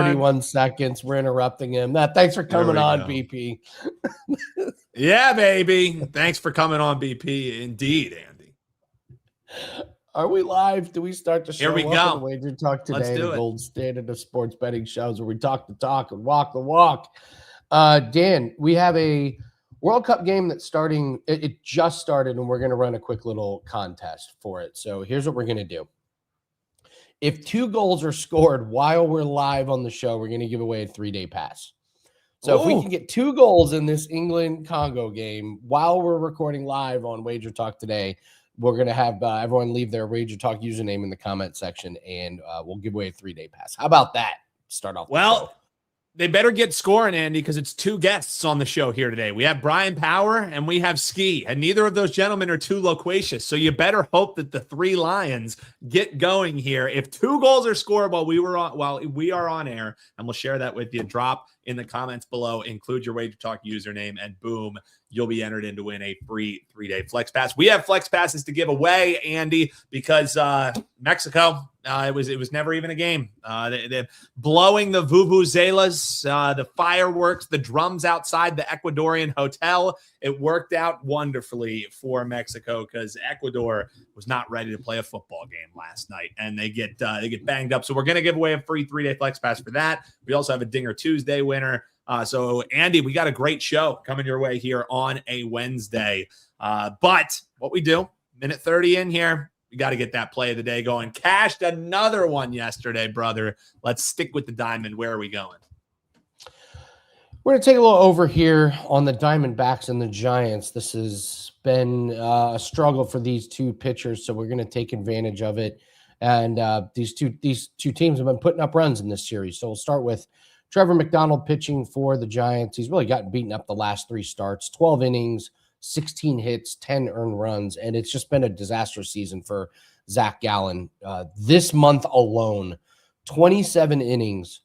31 seconds. We're interrupting him. Thanks for coming on, BP. Yeah, baby. Thanks for coming on, BP. Indeed, Andy. Are we live? Do we start the show? Here we Welcome go. to Wager Talk Today, the it. gold standard of sports betting shows where we talk the talk and walk the walk. Dan, we have a World Cup game that's starting. It just started, and we're going to run a quick little contest for it. So here's what we're going to do. If 2 goals are scored while we're live on the show, we're going to give away a 3-day pass. So if we can get 2 goals in this England-Congo game while we're recording live on Wager Talk Today, we're going to have everyone leave their Wager Talk username in the comment section, and we'll give away a 3-day pass. How about that? Start off. Well, they better get scoring, Andy, because it's 2 guests on the show here today. We have Bryan Power and we have Ski, and neither of those gentlemen are too loquacious. So you better hope that the 3 Lions get going here. If 2 goals are scored while we are on air, and we'll share that with you, drop in the comments below, include your Wager Talk username, and boom, you'll be entered in to win a free 3-day flex pass. We have flex passes to give away, Andy, because Mexico, it was never even a game. They're blowing the vuvuzelas, the fireworks, the drums outside the Ecuadorian hotel. It worked out wonderfully for Mexico because Ecuador was not ready to play a football game last night, and they get banged up. So we're going to give away a free 3-day flex pass for that. We also have a Dinger Tuesday winner. So, Andy, we got a great show coming your way here on a Wednesday. But what we do, minute 30 in here, we got to get that play of the day going. Cashed another one yesterday, brother. Let's stick with the diamond. Where are we going? We're going to take a little over here on the Diamondbacks and the Giants. This has been a struggle for these 2 pitchers, so we're going to take advantage of it. And these two teams have been putting up runs in this series. So we'll start with Trevor McDonald pitching for the Giants. He's really gotten beaten up the last 3 starts, 12 innings, 16 hits, 10 earned runs, and it's just been a disastrous season for Zach Gallen. This month alone, 27 innings,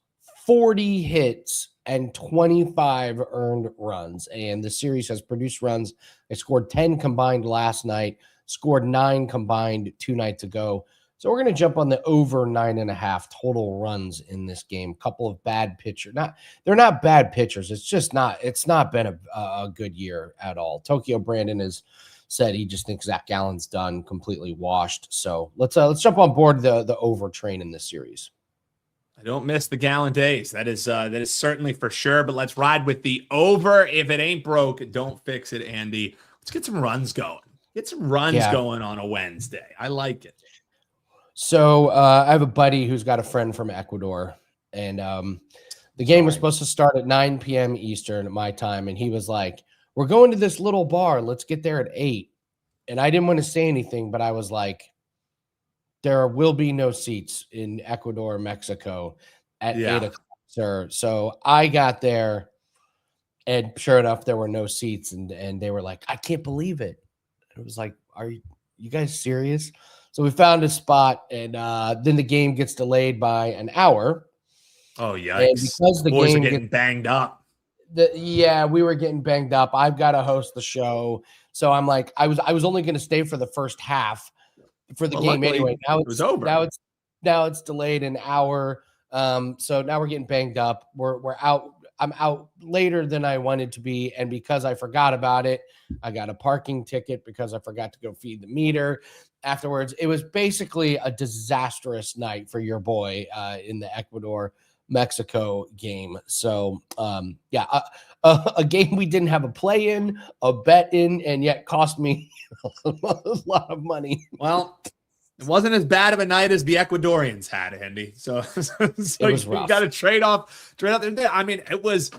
40 hits, and 25 earned runs. And the series has produced runs. They scored 10 combined last night, scored 9 combined 2 nights ago. So we're going to jump on the over 9.5 total runs in this game. Couple of bad pitchers. They're not bad pitchers. It's not been a good year at all. Tokyo Brandon has said he just thinks Zach Gallen's done, completely washed. So let's jump on board the over train in this series. I don't miss the Gallen days. That is certainly for sure. But let's ride with the over. If it ain't broke, don't fix it, Andy. Let's get some runs going. Get some runs going on a Wednesday. I like it. So I have a buddy who's got a friend from Ecuador, and the game was supposed to start at 9 p.m. Eastern at my time, and he was like, we're going to this little bar. Let's get there at 8. And I didn't want to say anything, but I was like, there will be no seats in Ecuador, Mexico at 8 o'clock, sir. So I got there, and sure enough, there were no seats, and they were like, I can't believe it. It was like, are you guys serious? So we found a spot, and then the game gets delayed by an hour. Oh, yikes. And because the boys game are getting banged up. We were getting banged up. I've got to host the show. So I'm like, I was only going to stay for the first half for the game anyway. Now it was over. Now it's delayed an hour. So now we're getting banged up. We're out. I'm out later than I wanted to be. And because I forgot about it, I got a parking ticket because I forgot to go feed the meter afterwards. It was basically a disastrous night for your boy in the Ecuador-Mexico game. So, a game we didn't have a play in, a bet in, and yet cost me a lot of money. Well, it wasn't as bad of a night as the Ecuadorians had, Andy. So you got to trade off there. I mean, it was.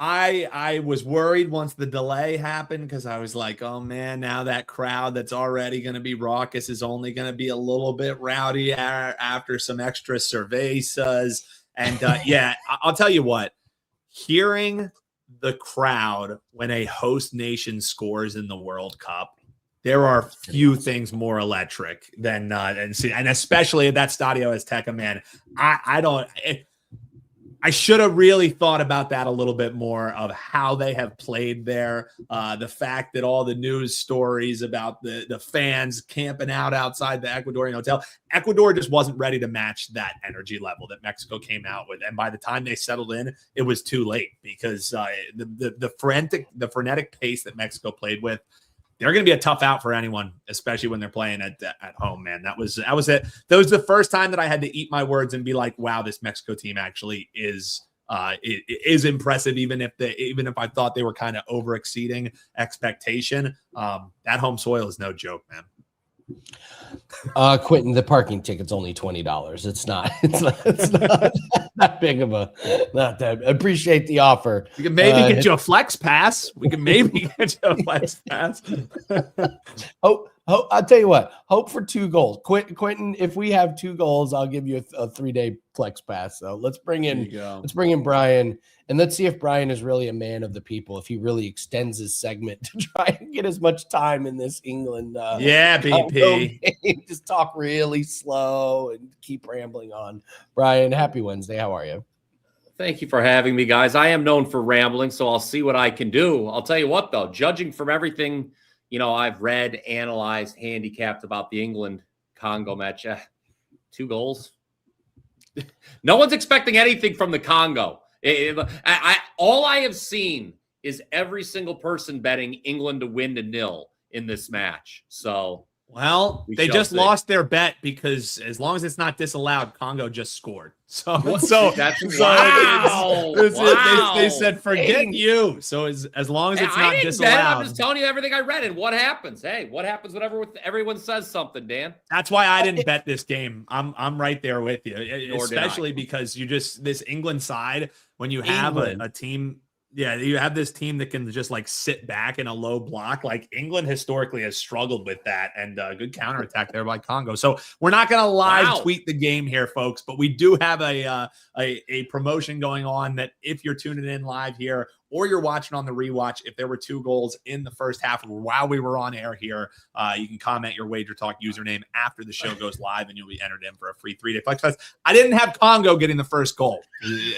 I was worried once the delay happened because I was like, oh man, now that crowd that's already going to be raucous is only going to be a little bit rowdy after some extra cervezas. And I'll tell you what, hearing the crowd when a host nation scores in the World Cup, there are few things more electric than and especially at that Stadio Azteca, man. I should have really thought about that a little bit more of how they have played there. The fact that all the news stories about the fans camping out outside the Ecuadorian hotel, Ecuador just wasn't ready to match that energy level that Mexico came out with. And by the time they settled in, it was too late because the frenetic pace that Mexico played with, they're going to be a tough out for anyone, especially when they're playing at home, man. That was it. That was the first time that I had to eat my words and be like, wow, this Mexico team actually is impressive, even if I thought they were kind of over exceeding expectation. That home soil is no joke, man. Quentin, the parking ticket's only $20. It's not that big of a, not that. Appreciate the offer. We can maybe get you a flex pass. I'll tell you what, hope for 2 goals. Quentin, if we have 2 goals, I'll give you a 3-day flex pass. So let's bring in Bryan, and let's see if Bryan is really a man of the people, if he really extends his segment to try and get as much time in this England. BP. Just talk really slow and keep rambling on. Bryan, happy Wednesday. How are you? Thank you for having me, guys. I am known for rambling, so I'll see what I can do. I'll tell you what, though, judging from everything I've read, analyzed, handicapped about the England-Congo match, 2 goals. No one's expecting anything from the Congo. All I have seen is every single person betting England to win to 0 in this match. So, well, they just lost their bet because as long as it's not disallowed, Congo just scored. Wow. They said, forget you. So as long as it's not disallowed. I'm just telling you everything I read and what happens. Hey, what happens whenever everyone says something, Dan? That's why I didn't bet this game. I'm right there with you, especially because this England side, when you have a team. Yeah, you have this team that can just like sit back in a low block. Like England historically has struggled with that, and good counterattack there by Congo. So we're not going to live tweet the game here, folks, but we do have a promotion going on that if you're tuning in live here or you're watching on the rewatch, if there were 2 goals in the first half while we were on air here, you can comment your WagerTalk username after the show goes live, and you'll be entered in for a free 3-day flex fest. I didn't have Congo getting the first goal.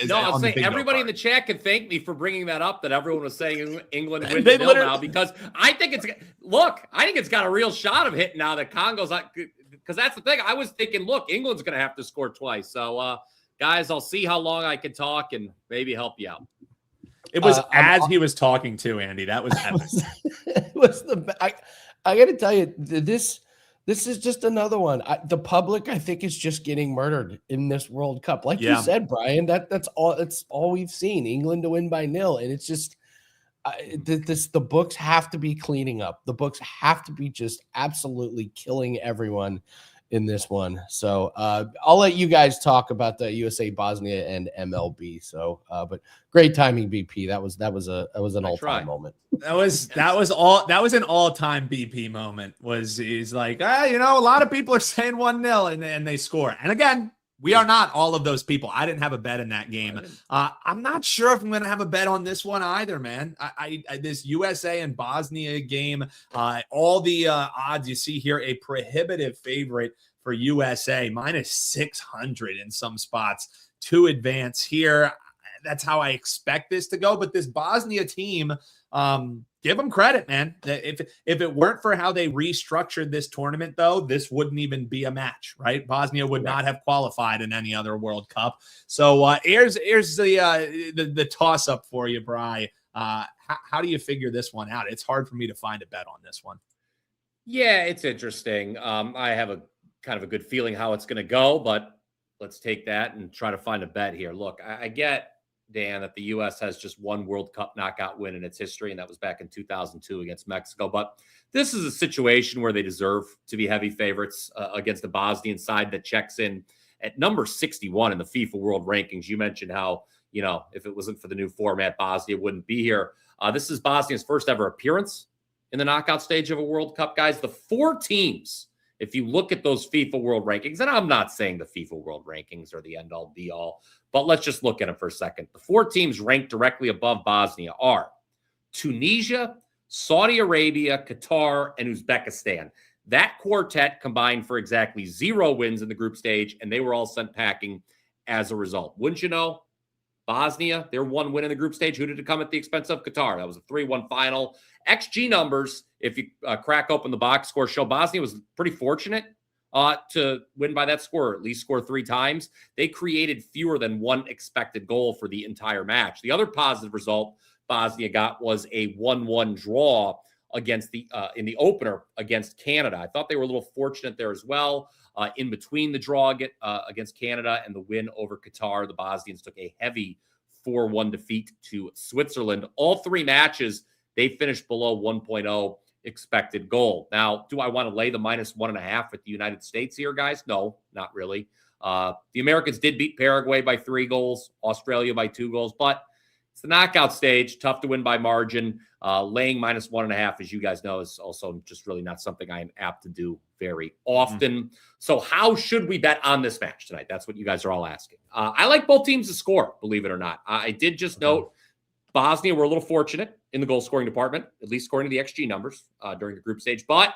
No, I'll say everybody in the chat can thank me for bringing that up, that everyone was saying England wins 0 now, because I think it's got a real shot of hitting now that Congo's not, because that's the thing. I was thinking, look, England's going to have to score twice. So, guys, I'll see how long I can talk and maybe help you out. It was he was talking to Andy. That was epic. I got to tell you, this is just another one. The public, I think, is just getting murdered in this World Cup. Like you said, Bryan, that's all we've seen. England to win by 0, and it's just the books have to be cleaning up. The books have to be just absolutely killing everyone in this one. So I'll let you guys talk about the USA, Bosnia, and MLB. So, but great timing, BP. That was an all-time moment. That was an all-time BP moment. He's like, a lot of people are saying 1-0 and they score. And again, we are not all of those people. I didn't have a bet in that game. I'm not sure if I'm going to have a bet on this one either, man. This USA and Bosnia game, all the odds you see here, a prohibitive favorite for USA, -600 in some spots to advance here. That's how I expect this to go. But this Bosnia team, give them credit, man. If it weren't for how they restructured this tournament, though, this wouldn't even be a match, right? Bosnia would not have qualified in any other World Cup. So here's the toss up for you, Bri. How do you figure this one out? It's hard for me to find a bet on this one. Yeah, it's interesting. I have a kind of a good feeling how it's going to go, but let's take that and try to find a bet here. Look, I get, Dan, that the U.S. has just one World Cup knockout win in its history, and that was back in 2002 against Mexico. But this is a situation where they deserve to be heavy favorites against the Bosnian side that checks in at number 61 in the FIFA World Rankings. You mentioned how, if it wasn't for the new format, Bosnia wouldn't be here. This is Bosnia's first ever appearance in the knockout stage of a World Cup, guys. The 4 teams, if you look at those FIFA World Rankings, and I'm not saying the FIFA World Rankings are the end-all, be-all, but let's just look at them for a second. The 4 teams ranked directly above Bosnia are Tunisia, Saudi Arabia, Qatar, and Uzbekistan. That quartet combined for exactly 0 wins in the group stage, and they were all sent packing as a result. Wouldn't you know? Bosnia, their one win in the group stage. Who did it come at the expense of? Qatar. That was a 3-1 final. XG numbers, if you crack open the box score, show Bosnia was pretty fortunate to win by that score, or at least score 3 times. They created fewer than 1 expected goal for the entire match. The other positive result Bosnia got was a 1-1 draw against the in the opener against Canada. I thought they were a little fortunate there as well. In between the draw against Canada and the win over Qatar, the Bosnians took a heavy 4-1 defeat to Switzerland. All 3 matches, they finished below 1.0 expected goal. Now, do I want to lay the -1.5 with the United States here, guys? No, not really. The Americans did beat Paraguay by 3 goals, Australia by 2 goals, but it's the knockout stage. Tough to win by margin. Laying -1.5, as you guys know, is also just really not something I am apt to do very often. So how should we bet on this match tonight? That's what you guys are all asking. I like both teams to score, believe it or not. I did just note Bosnia were a little fortunate in the goal scoring department, at least according to the XG numbers during the group stage. But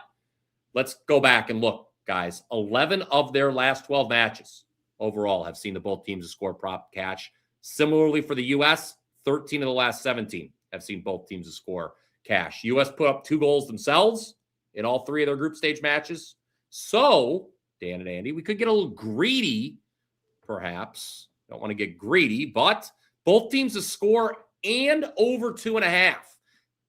let's go back and look, guys. 11 of their last 12 matches overall have seen the both teams to score prop cash. Similarly for the U.S., 13 of the last 17 have seen both teams to score cash. U.S. put up 2 goals themselves in all 3 of their group stage matches. So, Dan and Andy, we could get a little greedy, perhaps. Don't want to get greedy, but both teams to score and over 2.5.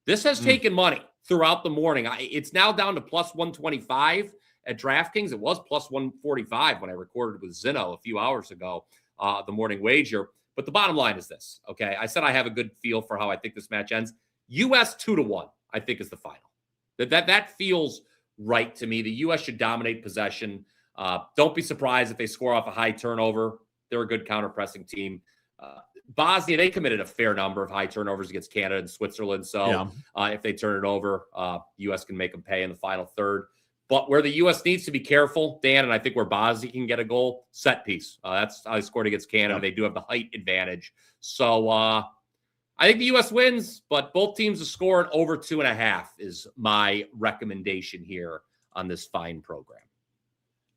This has taken money throughout the morning. It's now down to plus 125 at DraftKings. It was plus 145 when I recorded with Zinno a few hours ago, the morning wager. But the bottom line is this, okay? I said I have a good feel for how I think this match ends. U.S. 2-1, I think, is the final. That feels right to me. The U.S. should dominate possession. Don't be surprised if they score off a high turnover. They're a good counter-pressing team. Bosnia, they committed a fair number of high turnovers against Canada and Switzerland. So if they turn it over, the U.S. can make them pay in the final third. But where the U.S. needs to be careful, Dan, and I think where Bosnia can get a goal, set piece. That's how they scored against Canada. They do have the height advantage. So I think the U.S. wins, but both teams to score at over 2.5 is my recommendation here on this fine program.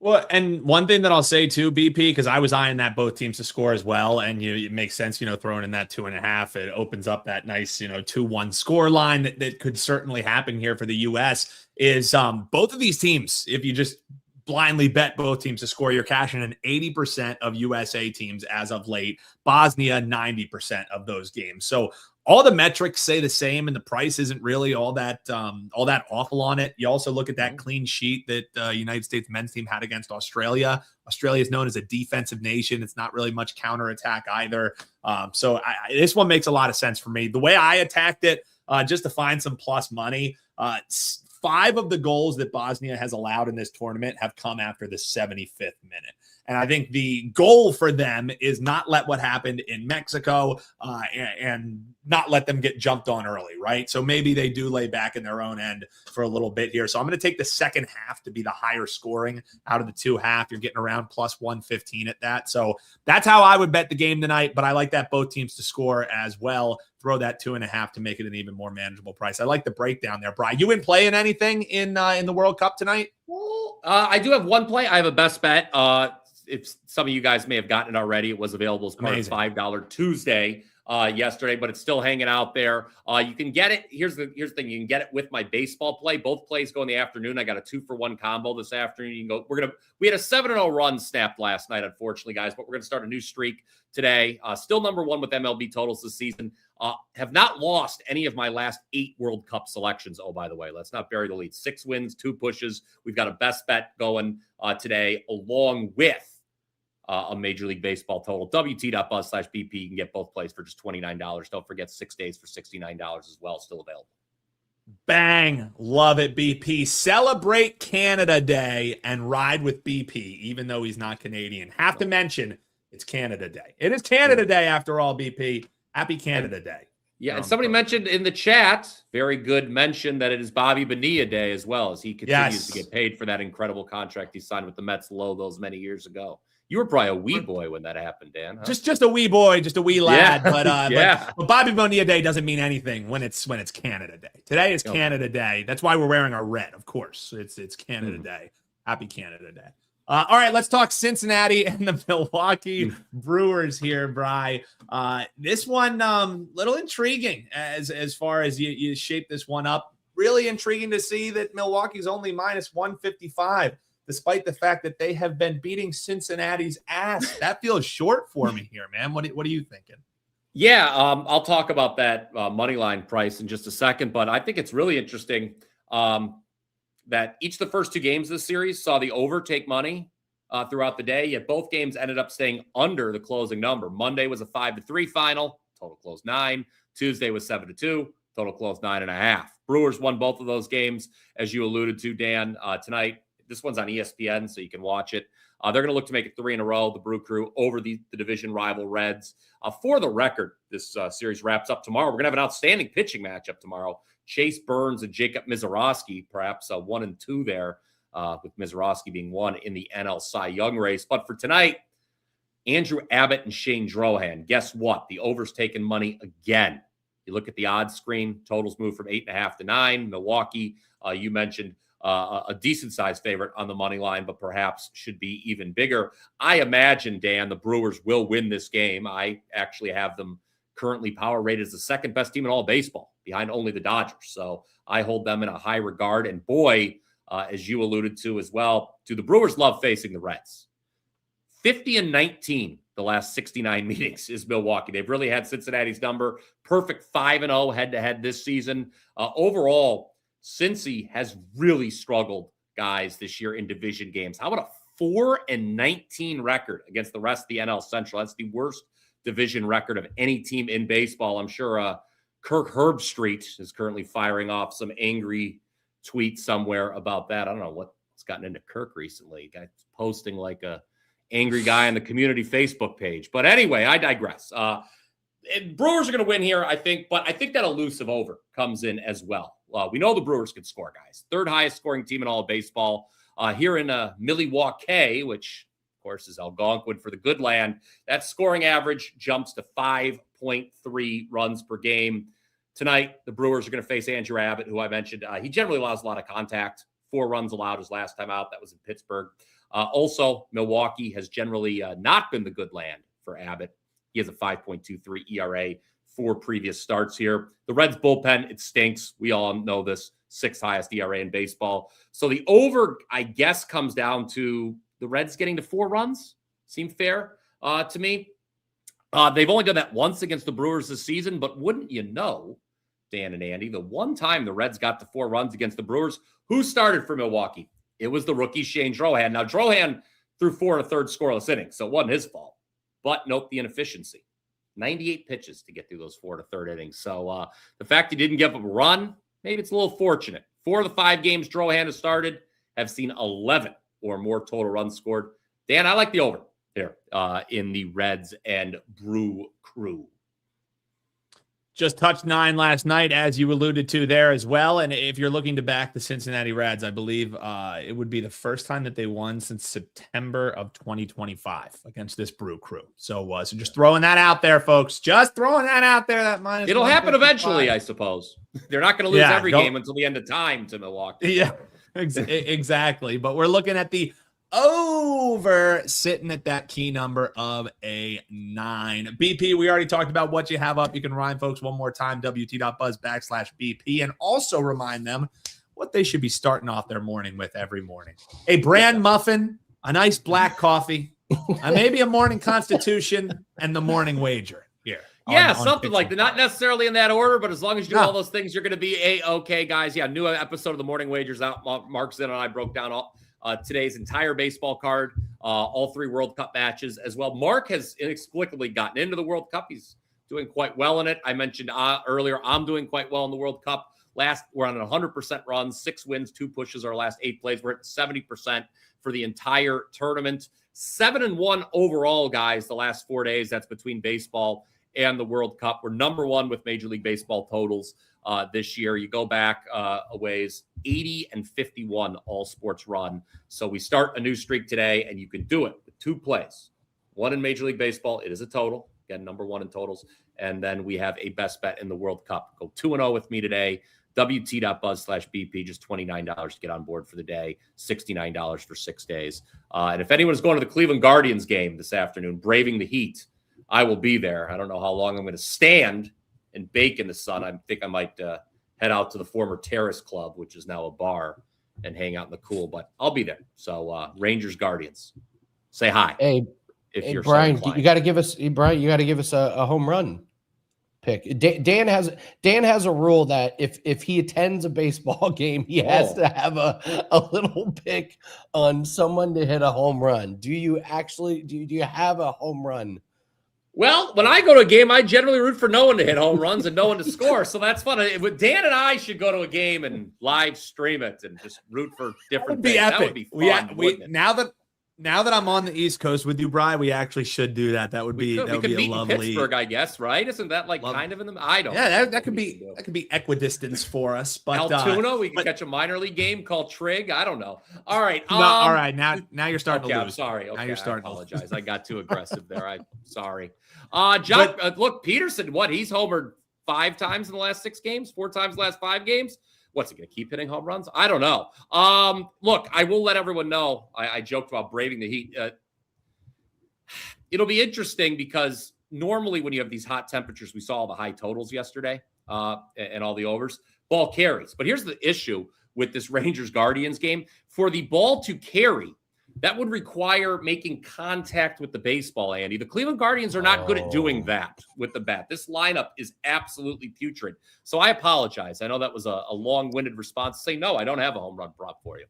Well, and one thing that I'll say too, BP, because I was eyeing that both teams to score as well, and it makes sense, throwing in that 2.5, it opens up that nice, 2-1 score line that could certainly happen here for the U.S. Is both of these teams, if you just blindly bet both teams to score, you're cashing in 80% of USA teams as of late. Bosnia, 90% of those games. So all the metrics say the same, and the price isn't really all that awful on it. You also look at that clean sheet that United States men's team had against Australia. Australia is known as a defensive nation. It's not really much counterattack either. So this one makes a lot of sense for me. The way I attacked it, just to find some plus money, 5 of the goals that Bosnia has allowed in this tournament have come after the 75th minute. And I think the goal for them is not let what happened in Mexico and not let them get jumped on early, right? So maybe they do lay back in their own end for a little bit here. So I'm going to take the second half to be the higher scoring out of the 2.5. You're getting around plus 115 at that. So that's how I would bet the game tonight, but I like that both teams to score as well. Throw that 2.5 to make it an even more manageable price. I like the breakdown there, Brian. You in playing anything in the World Cup tonight? Well, I do have one play. I have a best bet. If some of you guys may have gotten it already, it was available as part of $5 Tuesday yesterday, but it's still hanging out there. You can get it. Here's the thing. You can get it with my baseball play. Both plays go in the afternoon. I got a 2-for-1 combo this afternoon. You can go. We had a 7-0 run snapped last night, unfortunately, guys, but we're going to start a new streak today. Still number 1 with MLB totals this season. Have not lost any of my last 8 World Cup selections. Oh, by the way, let's not bury the lead. 6 wins, 2 pushes. We've got a best bet going today, along with a Major League Baseball total. WT.buzz/BP. You can get both plays for just $29. Don't forget 6 days for $69 as well. Still available. Bang. Love it, BP. Celebrate Canada Day and ride with BP, even though he's not Canadian. Have to mention it's Canada Day. It is Canada Day after all, BP. Happy Canada Day. Yeah, and somebody mentioned in the chat, very good mention, that it is Bobby Bonilla Day as well, as he continues to get paid for that incredible contract he signed with the Mets low those many years ago. You were probably a wee boy when that happened, Dan. Huh? Just a wee boy, just a wee lad. Yeah. But Bobby Bonilla Day doesn't mean anything when it's Canada Day. Today is Canada Day. That's why we're wearing our red, of course. It's Canada Day. Happy Canada Day. All right, let's talk Cincinnati and the Milwaukee Brewers here, Bry. This one, little intriguing as far as you shape this one up. Really intriguing to see that Milwaukee's only minus 155, despite the fact that they have been beating Cincinnati's ass. That feels short for me here, man. What are you thinking? Yeah, I'll talk about that money line price in just a second, but I think it's really interesting that each of the first 2 games of the series saw the over take money throughout the day, yet both games ended up staying under the closing number. Monday was a 5-3 final, total close 9. Tuesday was 7-2, total close 9.5. Brewers won both of those games, as you alluded to, Dan, tonight. This one's on ESPN, so you can watch it. They're going to look to make it 3 in a row, the Brew Crew, over the division rival Reds. For the record, this series wraps up tomorrow. We're going to have an outstanding pitching matchup tomorrow. Chase Burns and Jacob Misiorowski, perhaps 1 and 2 there, with Misiorowski being 1 in the NL Cy Young race. But for tonight, Andrew Abbott and Shane Drohan. Guess what? The over's taken money again. You look at the odds screen, totals move from 8.5 to 9. Milwaukee, you mentioned a decent-sized favorite on the money line, but perhaps should be even bigger. I imagine, Dan, the Brewers will win this game. I actually have them currently power rated as the second best team in all of baseball, behind only the Dodgers. So I hold them in a high regard. And boy, as you alluded to as well, do the Brewers love facing the Reds. 50-19 the last 69 meetings is Milwaukee. They've really had Cincinnati's number. Perfect 5-0 head-to-head this season. Overall, Cincy has really struggled, guys, this year in division games. How about a 4-19 record against the rest of the NL Central? That's the worst division record of any team in baseball. I'm sure Kirk Herbstreit is currently firing off some angry tweets somewhere about that. I don't know what's gotten into Kirk recently. Guy's posting like a angry guy on the community Facebook page. But anyway, I digress. Brewers are going to win here, I think, but I think that elusive over comes in as well. We know the Brewers can score, guys. 3rd highest scoring team in all of baseball. Here in Milwaukee, which, of course, is Algonquin for the good land, that scoring average jumps to 5.3 runs per game. Tonight, the Brewers are going to face Andrew Abbott, who I mentioned. He generally allows a lot of contact. 4 runs allowed his last time out. That was in Pittsburgh. Also, Milwaukee has generally not been the good land for Abbott. He has a 5.23 ERA. 4 previous starts here. The Reds bullpen, it stinks. We all know this. 6th highest ERA in baseball. So the over, I guess, comes down to the Reds getting to 4 runs. Seem fair to me. They've only done that once against the Brewers this season, but wouldn't you know, Dan and Andy, the one time the Reds got to 4 runs against the Brewers, who started for Milwaukee? It was the rookie Shane Drohan. Now, Drohan threw 4 1/3 scoreless innings, so it wasn't his fault. But note the inefficiency. 98 pitches to get through those 4 1/3 innings. So the fact he didn't give up a run, maybe it's a little fortunate. 4 of the 5 games Drohan has started have seen 11 or more total runs scored. Dan, I like the over here in the Reds and Brew Crew. Just touched 9 last night, as you alluded to there as well. And if you're looking to back the Cincinnati Reds, I believe it would be the first time that they won since September of 2025 against this Brew Crew. So just throwing that out there, folks. Just throwing that out there. That minus. It'll happen eventually, I suppose. They're not going to lose every game until the end of time to Milwaukee. Yeah, exactly. But we're looking at the over, sitting at that key number of a 9. BP, we already talked about what you have up. You can remind folks one more time, wt.buzz/BP, and also remind them what they should be starting off their morning with every morning. A bran muffin, a nice black coffee, maybe a morning constitution, and the morning wager here. Yeah, something like that. Not necessarily in that order, but as long as you do all those things, you're going to be A-okay, guys. Yeah, new episode of the Morning Wagers out. Mark Zinn and I broke down today's entire baseball card, all 3 World Cup matches as well. Mark has inexplicably gotten into the World Cup. He's doing quite well in it. I mentioned earlier, I'm doing quite well in the World Cup. We're on a 100% run, 6 wins, 2 pushes, our last 8 plays. We're at 70% for the entire tournament. 7-1 overall, guys, the last 4 days. That's between baseball and the World Cup. We're number 1 with Major League Baseball totals this year. You go back a ways, 80-51 all sports run. So we start a new streak today, and you can do it with 2 plays. 1 in Major League Baseball. It is a total. Again, number 1 in totals. And then we have a best bet in the World Cup. Go 2-0 with me today. WT.buzz/BP, just $29 to get on board for the day, $69 for 6 days. And if anyone's going to the Cleveland Guardians game this afternoon, braving the heat, I will be there. I don't know how long I'm going to stand and bake in the sun. I think I might head out to the former Terrace Club, which is now a bar, and hang out in the cool, but I'll be there. So Rangers Guardians, say hi. Hey, you're Brian, so you got to give us a home run pick. Dan has a rule that if he attends a baseball game, he has to have a little pick on someone to hit a home run. Do you have a home run? Well, when I go to a game, I generally root for no one to hit home runs and no one to score. So that's fun. Dan and I should go to a game and live stream it and just root for different things. Epic. That would be fun. Now that I'm on the East Coast with you, Brian, we actually should do that. That would be a lovely in Pittsburgh, I guess, right? Isn't that kind of in the? I don't. Yeah, that could be equidistance for us. But Altoona, we can catch a minor league game called Trig. I don't know. All right, all right. Now you're starting to lose. I'm sorry. Okay, now you're starting. I apologize. I got too aggressive there. I'm sorry. John, look, Peterson. He's homered 5 times in the last 6 games, 4 times in the last 5 games. What's he going to keep hitting home runs? I don't know. Look, I will let everyone know. I joked about braving the heat. It'll be interesting because normally when you have these hot temperatures, we saw all the high totals yesterday and all the overs, ball carries. But here's the issue with this Rangers Guardians game. For the ball to carry, that would require making contact with the baseball, Andy. The Cleveland Guardians are not good at doing that with the bat. This lineup is absolutely putrid. So I apologize. I know that was a long-winded response to say, no, I don't have a home run prop for you.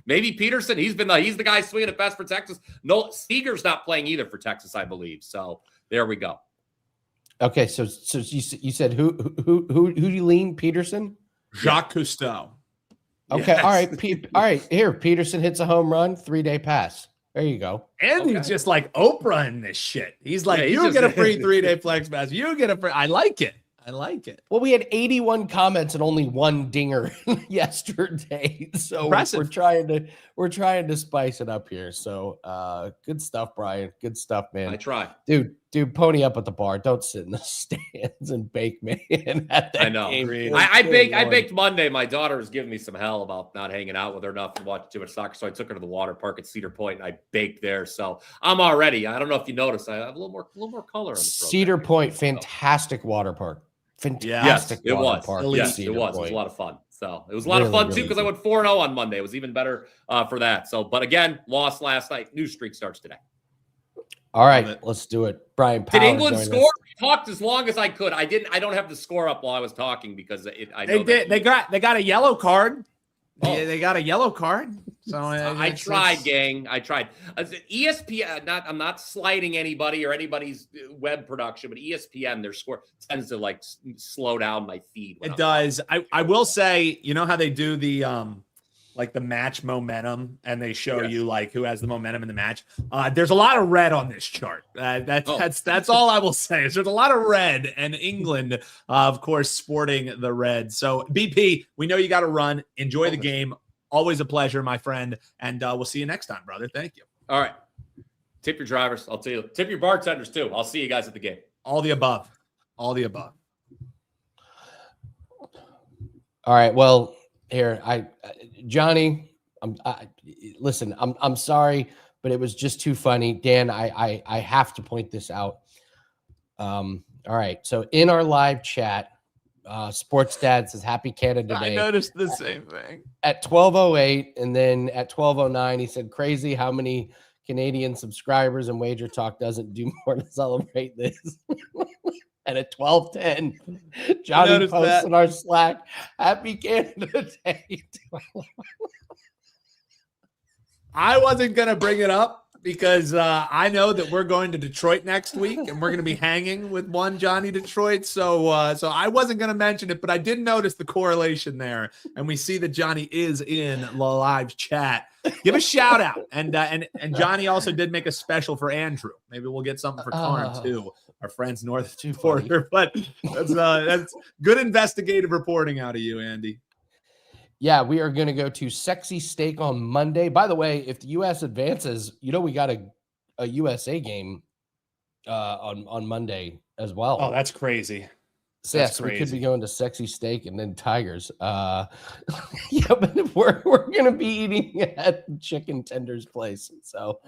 Maybe Peterson. He's the guy swinging at best for Texas. No, Seager's not playing either for Texas, I believe. So there we go. Okay, so you said who do you lean? Peterson? Jacques Cousteau. Okay, yes. All right. Here, Peterson hits a home run, 3-day pass. There you go. And he's just like Oprah in this shit. He's like, you get a free 3-day flex pass. You get a free. I like it. Well, we had 81 comments and only 1 dinger yesterday. So impressive. we're trying to spice it up here. So good stuff, Brian. Good stuff, man. I try. Dude, pony up at the bar. Don't sit in the stands and bake, man. I know. I baked Monday. My daughter was giving me some hell about not hanging out with her enough and watching too much soccer. So I took her to the water park at Cedar Point and I baked there. So I'm already. I don't know if you noticed. I have a little more color on the Cedar Point, fantastic water park. Fantastic. Yes, it was. Park. Yes, it was. It was a lot of fun. So it was a lot of fun too because I went 4-0 on Monday. It was even better for that. So, but again, lost last night. New streak starts today. All right, let's do it. Bryan Power. Did England score? I talked as long as I could. I don't have the score up while I was talking because they got a yellow card. Oh. Yeah, they got a yellow card. So I tried, gang. I tried. ESPN. I'm not slighting anybody or anybody's web production, but ESPN, their score tends to slow down my feed. It does. I will say, you know how they do the the match momentum, and they show you who has the momentum in the match. There's a lot of red on this chart. That's all I will say. Is there's a lot of red, and England, of course, sporting the red. So BP, we know you got to run. Enjoy the game. Always a pleasure, my friend, and we'll see you next time, brother. Thank you. All right. Tip your drivers. I'll tell you. Tip your bartenders too. I'll see you guys at the game. All the above. All the above. All right. Well, here, Johnny, listen, I'm sorry, but it was just too funny. Dan, I have to point this out. All right. So in our live chat, Sports Dad says Happy Canada Day. I noticed the same thing. At 12:08, and then at 12:09, he said, crazy how many Canadian subscribers and Wager Talk doesn't do more to celebrate this. And at 12:10, Johnny posts in our Slack, Happy Canada Day. I wasn't going to bring it up because I know that we're going to Detroit next week and we're going to be hanging with one Johnny Detroit. So I wasn't going to mention it, but I did notice the correlation there. And we see that Johnny is in the live chat. Give a shout out. And Johnny also did make a special for Andrew. Maybe we'll get something for Connor too, our friends north of border. But that's good investigative reporting out of you, Andy. Yeah, we are going to go to Sexy Steak on Monday. By the way, if the U.S. advances, we got a USA game on Monday as well. Oh, that's crazy. So, yeah, That's so we could crazy. be going to Sexy Steak and then Tigers. Yeah, but we're gonna be eating at Chicken Tender's place. So,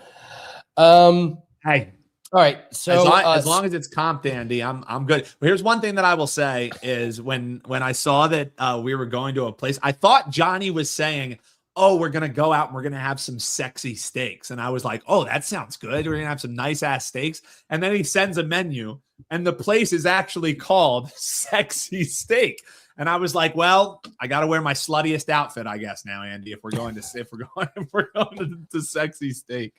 Hey, all right. So, as long as it's comped, Andy, I'm good. But here's one thing that I will say is when I saw that we were going to a place, I thought Johnny was saying, "Oh, we're gonna go out and we're gonna have some sexy steaks," and I was like, "Oh, that sounds good. We're gonna have some nice ass steaks." And then he sends a menu, and the place is actually called Sexy Steak. And I was like, "Well, I got to wear my sluttiest outfit, I guess now, Andy. If we're going to Sexy Steak."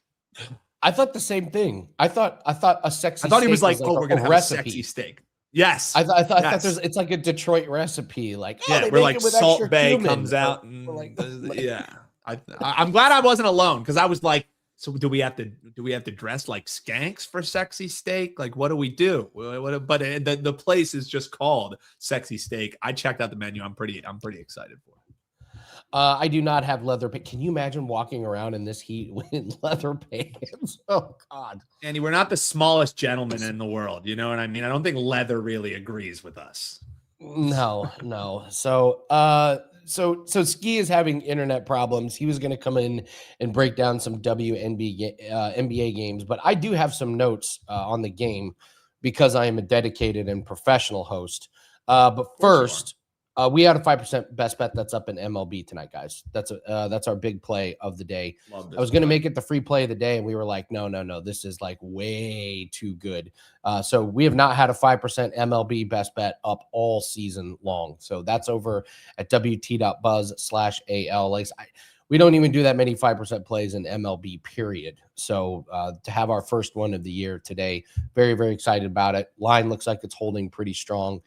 I thought the same thing. I thought a sexy. I thought he was like, steak "Oh, we're gonna have recipe. a sexy steak." Yes, I thought yes. it's like a Detroit recipe. Like, oh, Yeah, they we're make like it with Salt extra Bay cumin. comes out, Or and like, yeah. I'm glad I wasn't alone because I was like, so do we have to dress like skanks for Sexy Steak? Like, what do we do? But the place is just called Sexy Steak. I checked out the menu. I'm pretty excited for it. I do not have leather pants. Can you imagine walking around in this heat with leather pants? Oh God, Andy, we're not the smallest gentlemen in the world. You know what I mean? I don't think leather really agrees with us. no. So, so Ski is having internet problems. He was going to come in and break down some NBA games, but I do have some notes on the game because I am a dedicated and professional host. But first, we had a 5% best bet that's up in MLB tonight, guys. That's our big play of the day. I was going to make it the free play of the day, and we were like, no, this is like way too good. So we have not had a 5% MLB best bet up all season long. So that's over at wt.buzz/AL. Like, we don't even do that many 5% plays in MLB, period. So to have our first one of the year today, very, very excited about it. Line looks like it's holding pretty strong.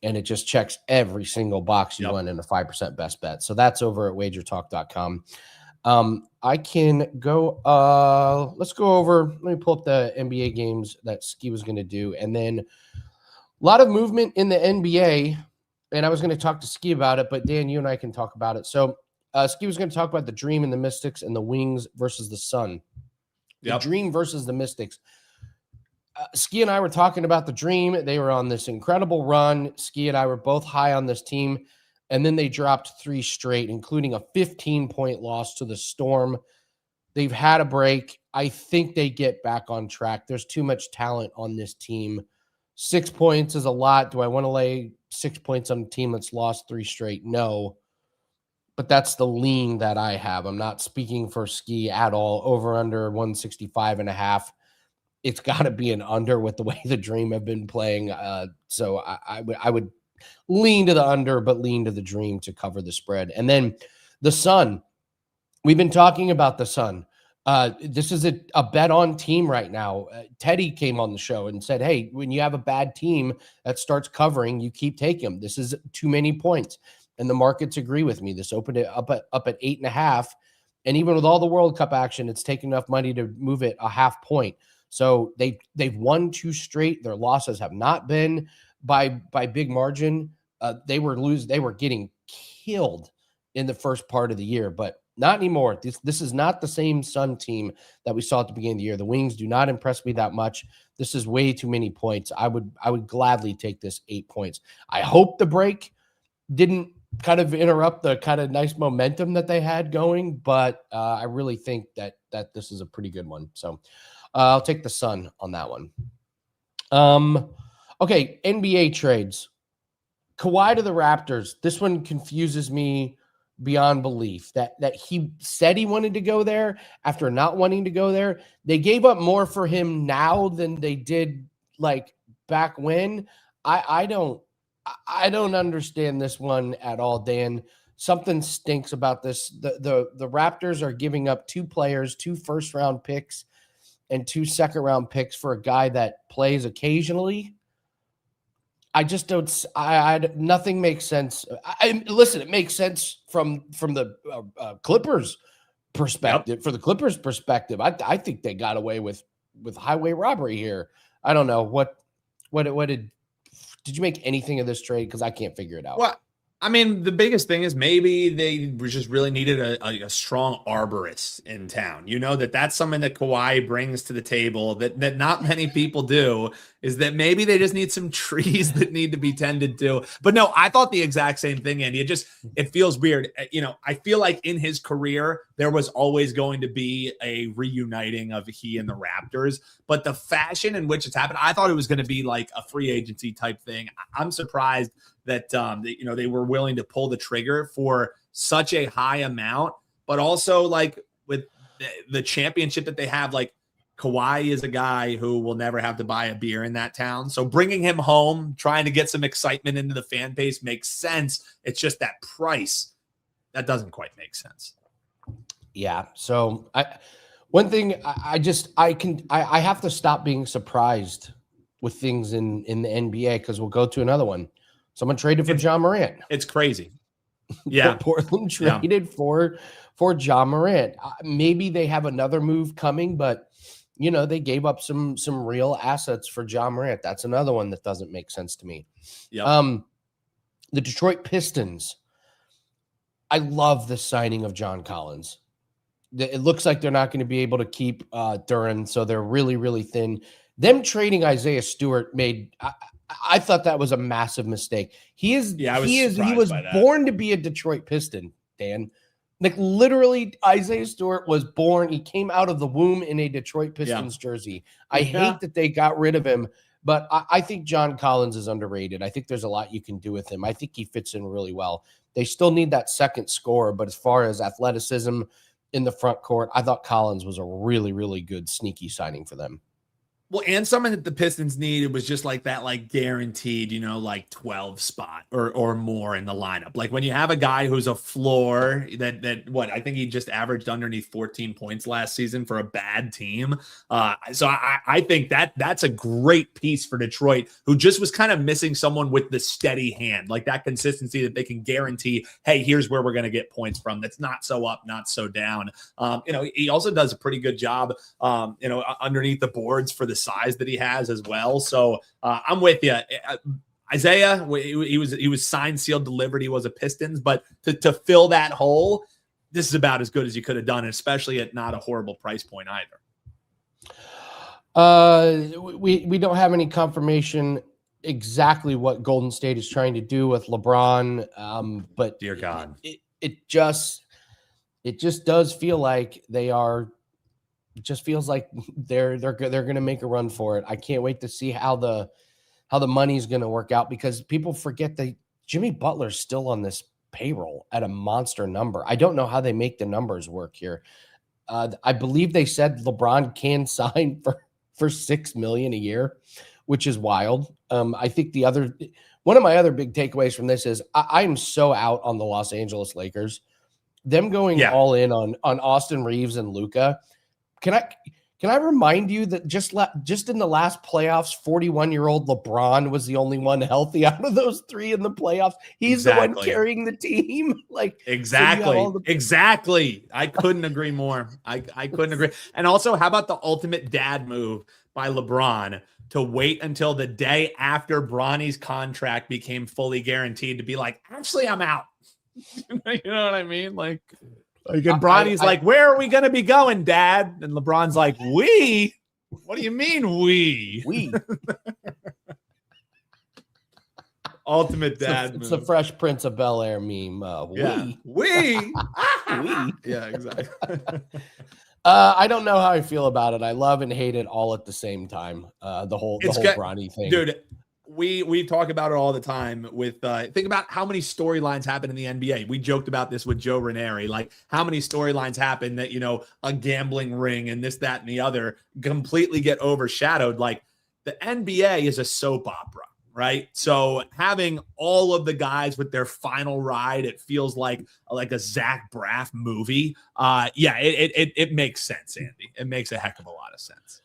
And it just checks every single box you want in a 5% best bet. So that's over at WagerTalk.com. I can go, let's go over, let me pull up the NBA games that Ski was going to do. And then a lot of movement in the NBA. And I was going to talk to Ski about it, but Dan, you and I can talk about it. So Ski was going to talk about the Dream and the Mystics and the Wings versus the Sun. The Dream versus the Mystics. Ski and I were talking about the Dream. They were on this incredible run. Ski and I were both high on this team. And then they dropped 3 straight, including a 15-point loss to the Storm. They've had a break. I think they get back on track. There's too much talent on this team. 6 points is a lot. Do I want to lay 6 points on a team that's lost 3 straight? No. But that's the lean that I have. I'm not speaking for Ski at all. Over under 165.5. It's got to be an under with the way the Dream have been playing. So I would lean to the under, but lean to the Dream to cover the spread. And then the Sun. We've been talking about the Sun. This is a bet on team right now. Teddy came on the show and said, hey, when you have a bad team that starts covering, you keep taking them. This is too many points. And the markets agree with me. This opened it up at 8.5. And even with all the World Cup action, it's taken enough money to move it a half point. So they've won 2 straight. Their losses have not been by big margin. They were getting killed in the first part of the year, but not anymore. This is not the same Sun team that we saw at the beginning of the year. The Wings do not impress me that much. This is way too many points. I would gladly take this 8 points. I hope the break didn't kind of interrupt the kind of nice momentum that they had going, but I really think that this is a pretty good one. So I'll take the Sun on that one. Okay, NBA trades. Kawhi to the Raptors. This one confuses me beyond belief. That he said he wanted to go there after not wanting to go there. They gave up more for him now than they did like back when. I don't understand this one at all, Dan. Something stinks about this. The Raptors are giving up 2 players, 2 first-round picks, and 2 second-round picks for a guy that plays occasionally. I just don't. Nothing makes sense. Listen, it makes sense from the Clippers' perspective. For the Clippers' perspective, I think they got away with highway robbery here. I don't know what did you make anything of this trade? Because I can't figure it out. Well, I mean, the biggest thing is maybe they just really needed a strong arborist in town. You know, that's something that Kawhi brings to the table that not many people do. is that maybe they just need some trees that need to be tended to. But no, I thought the exact same thing, Andy. It feels weird. I feel like in his career, there was always going to be a reuniting of he and the Raptors. But the fashion in which it's happened, I thought it was going to be like a free agency type thing. I'm surprised that they were willing to pull the trigger for such a high amount, but also like with the championship that they have, like Kawhi is a guy who will never have to buy a beer in that town. So bringing him home, trying to get some excitement into the fan base makes sense. It's just that price that doesn't quite make sense. Yeah. So I have to stop being surprised with things in the NBA, because we'll go to another one. Someone traded for John Morant. It's crazy. Yeah. Portland traded for John Morant. Maybe they have another move coming, but they gave up some real assets for John Morant. That's another one that doesn't make sense to me. Yep. The Detroit Pistons. I love the signing of John Collins. It looks like they're not going to be able to keep Duran, so they're really, really thin. Them trading Isaiah Stewart I thought that was a massive mistake. He was born to be a Detroit Piston, Dan. Like literally, Isaiah Stewart was born. He came out of the womb in a Detroit Pistons jersey. I hate that they got rid of him, but I think John Collins is underrated. I think there's a lot you can do with him. I think he fits in really well. They still need that second scorer, but as far as athleticism in the front court, I thought Collins was a really, really good sneaky signing for them. Well, and something that the Pistons needed was just like that, like guaranteed, 12 spot or more in the lineup. Like when you have a guy who's a floor I think he just averaged underneath 14 points last season for a bad team. So I think that's a great piece for Detroit, who just was kind of missing someone with the steady hand, like that consistency that they can guarantee, hey, here's where we're going to get points from. That's not so up, not so down. He also does a pretty good job, underneath the boards for the size that he has as well. So I'm with you. Isaiah, he was signed, sealed, delivered. He was a Pistons, but to fill that hole, this is about as good as you could have done, especially at not a horrible price point either. We don't have any confirmation exactly what Golden State is trying to do with LeBron. But dear God, it just does feel like they are. It just feels like they're going to make a run for it. I can't wait to see how the money's going to work out, because people forget that Jimmy Butler's still on this payroll at a monster number. I don't know how they make the numbers work here. I believe they said LeBron can sign for $6 million a year, which is wild. I think one of my other big takeaways from this is I am so out on the Los Angeles Lakers. Them going all in on Austin Reeves and Luka. Can I remind you that just in the last playoffs, 41-year-old LeBron was the only one healthy out of those three in the playoffs. He's the one carrying the team. Exactly. I couldn't agree more. I couldn't agree. And also, how about the ultimate dad move by LeBron to wait until the day after Bronny's contract became fully guaranteed to be like, actually, I'm out. You know what I mean? Like and Bronny's like, where are we going to be going, Dad? And LeBron's like, we? What do you mean, we? We. Ultimate dad. It's the Fresh Prince of Bel-Air meme. We. We. Yeah, exactly. I don't know how I feel about it. I love and hate it all at the same time. The whole Bronny thing. Dude, we talk about it all the time with think about how many storylines happen in the NBA. We joked about this with Joe Ranieri, like how many storylines happen that, a gambling ring and this, that, and the other completely get overshadowed. Like the NBA is a soap opera, right? So having all of the guys with their final ride, it feels like a Zach Braff movie. It makes sense, Andy. It makes a heck of a lot of sense.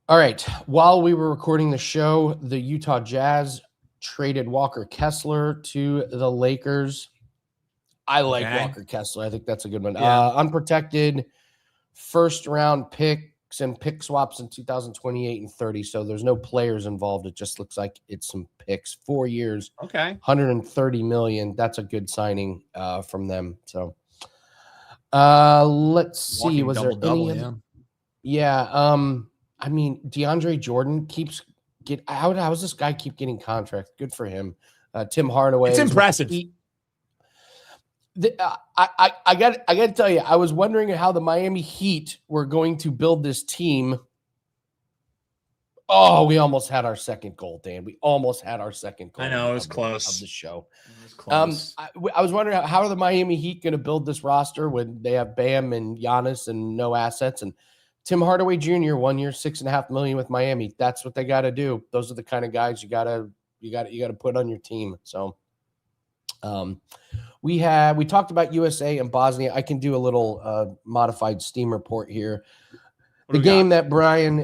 All right. While we were recording the show, the Utah Jazz traded Walker Kessler to the Lakers. I like Walker Kessler. I think that's a good one. Yeah. Unprotected first-round picks and pick swaps in 2028 and 30. So there's no players involved. It just looks like it's some picks. 4 years. Okay. $130 million. That's a good signing from them. So let's see. Was there any? Yeah. I mean, DeAndre Jordan keeps how does this guy keep getting contracts? Good for him. Tim Hardaway. It's impressive. I got to tell you, I was wondering how the Miami Heat were going to build this team. Oh, we almost had our second goal, Dan. We almost had our second goal. I know, it was close. Of the show. It was close. I was wondering how are the Miami Heat going to build this roster when they have Bam and Giannis and no assets, and Tim Hardaway Jr. 1 year, $6.5 million with Miami. That's what they got to do. Those are the kind of guys you got to put on your team. So, we talked about USA and Bosnia. I can do a little modified Steam report here. The game that Bryan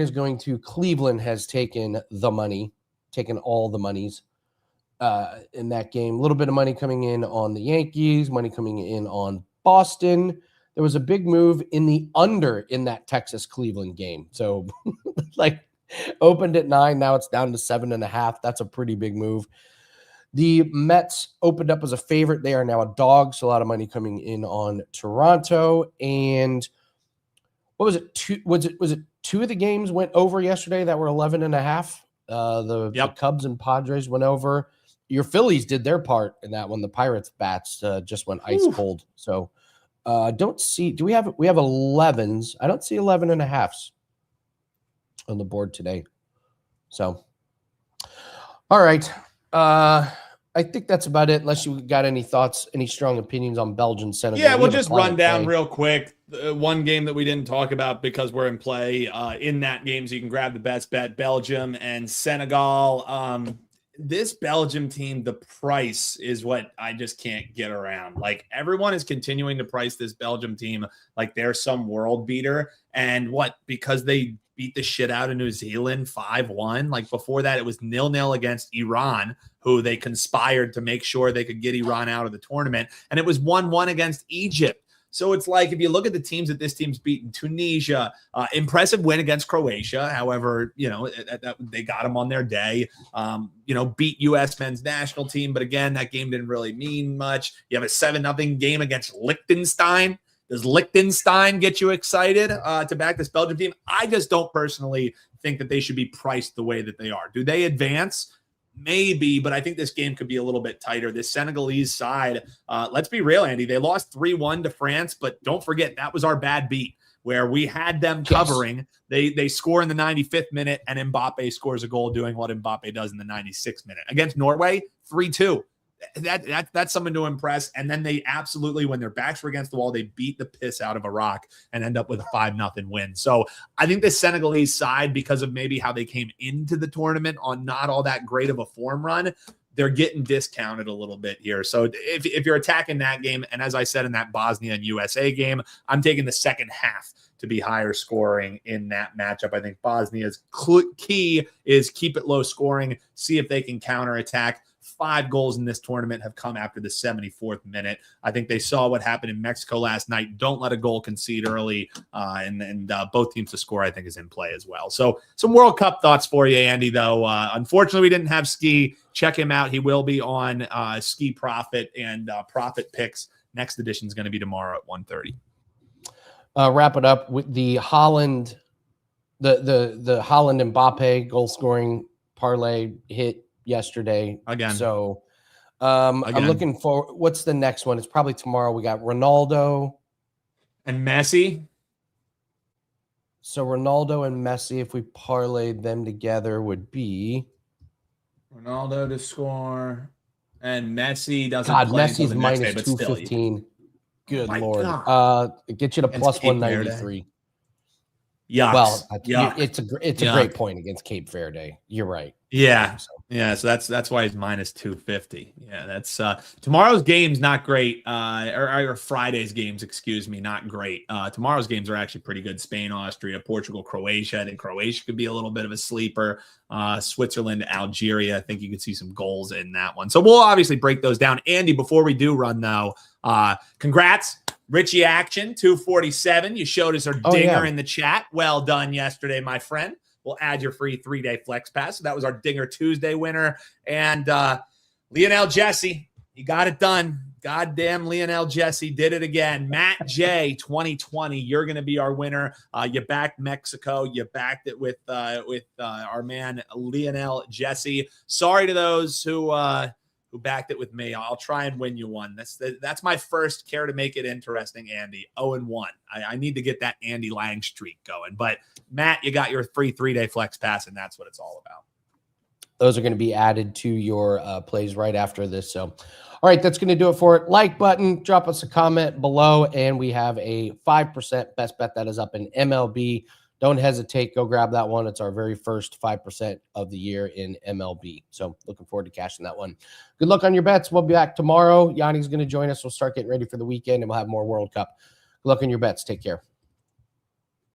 is going to, Cleveland has taken all the monies in that game. A little bit of money coming in on the Yankees, money coming in on Boston. There was a big move in the under in that Texas-Cleveland game. So, opened at 9, now it's down to 7.5. That's a pretty big move. The Mets opened up as a favorite. They are now a dog, so a lot of money coming in on Toronto. And what was it? Was it 2 of the games went over yesterday that were 11.5? The Cubs and Padres went over. Your Phillies did their part in that one. The Pirates bats just went ice cold. So don't see. We have 11s. I don't see 11.5s on the board today. So, all right. I think that's about it. Unless you got any thoughts, any strong opinions on Belgium, Senegal. Yeah, we'll just run down real quick. One game that we didn't talk about because we're in play in that game, so you can grab the best bet: Belgium and Senegal. This Belgium team, the price is what I just can't get around. Like, everyone is continuing to price this Belgium team like they're some world beater, and because they beat the shit out of New Zealand 5-1. Like, before that, it was 0-0 against Iran, who they conspired to make sure they could get Iran out of the tournament. And it was 1-1 against Egypt. So it's like, if you look at the teams that this team's beaten, Tunisia, impressive win against Croatia. However, they got them on their day. Beat U.S. men's national team. But again, that game didn't really mean much. You have a 7-0 game against Liechtenstein. Does Liechtenstein get you excited to back this Belgium team? I just don't personally think that they should be priced the way that they are. Do they advance? Maybe, but I think this game could be a little bit tighter. This Senegalese side, let's be real, Andy. They lost 3-1 to France, but don't forget, that was our bad beat where we had them covering. Yes. They score in the 95th minute, and Mbappe scores a goal doing what Mbappe does in the 96th minute. Against Norway, 3-2. That's something to impress. And then they absolutely, when their backs were against the wall, they beat the piss out of Iraq and end up with a 5-0 win. So I think the Senegalese side, because of maybe how they came into the tournament on not all that great of a form run, they're getting discounted a little bit here. So if you're attacking that game, and as I said in that Bosnia and USA game, I'm taking the second half to be higher scoring in that matchup. I think Bosnia's key is keep it low scoring, see if they can counterattack. 5 goals in this tournament have come after the 74th minute. I think they saw what happened in Mexico last night. Don't let a goal concede early, and both teams to score, I think, is in play as well. So some World Cup thoughts for you, Andy, though. Unfortunately, we didn't have Ski. Check him out. He will be on Ski Profit and Profit Picks. Next edition is going to be tomorrow at 1:30. Wrap it up with the Holland, the Holland Mbappe goal scoring parlay hit yesterday again. So I'm looking for what's the next one. It's probably tomorrow. We got Ronaldo and Messi. So Ronaldo and Messi, if we parlayed them together, would be Ronaldo to score and Messi doesn't. God, play Messi's minus 215. Good Lord. It gets you to plus 193. Yeah. Well, it's a great point against Cape Verde. You're right. Yeah. Yeah. So that's why he's minus 250. Yeah. That's tomorrow's game's not great. Or Friday's games, excuse me, not great. Tomorrow's games are actually pretty good. Spain, Austria, Portugal, Croatia. I think Croatia could be a little bit of a sleeper. Switzerland, Algeria. I think you could see some goals in that one. So we'll obviously break those down. Andy, before we do run though, congrats. Richie Action, 247. You showed us our dinger in the chat. Well done yesterday, my friend. We'll add your free 3-day flex pass. So that was our Dinger Tuesday winner. And Lionel Jesse, He got it done. Goddamn Lionel Jesse did it again. Matt J 2020, you're going to be our winner. You backed Mexico. You backed it with our man Lionel Jesse. Sorry to those who backed it with me. I'll try and win you one. That's my first. Care to make it interesting, Andy. 0-1. I need to get that Andy Lang streak going. But Matt, you got your free 3-day flex pass, and that's what it's all about. Those are going to be added to your plays right after this. So, all right, that's going to do it for it. Like button, drop us a comment below, and we have a 5% best bet that is up in MLB. Don't hesitate. Go grab that one. It's our very first 5% of the year in MLB. So looking forward to cashing that one. Good luck on your bets. We'll be back tomorrow. Yanni's going to join us. We'll start getting ready for the weekend, and we'll have more World Cup. Good luck on your bets. Take care.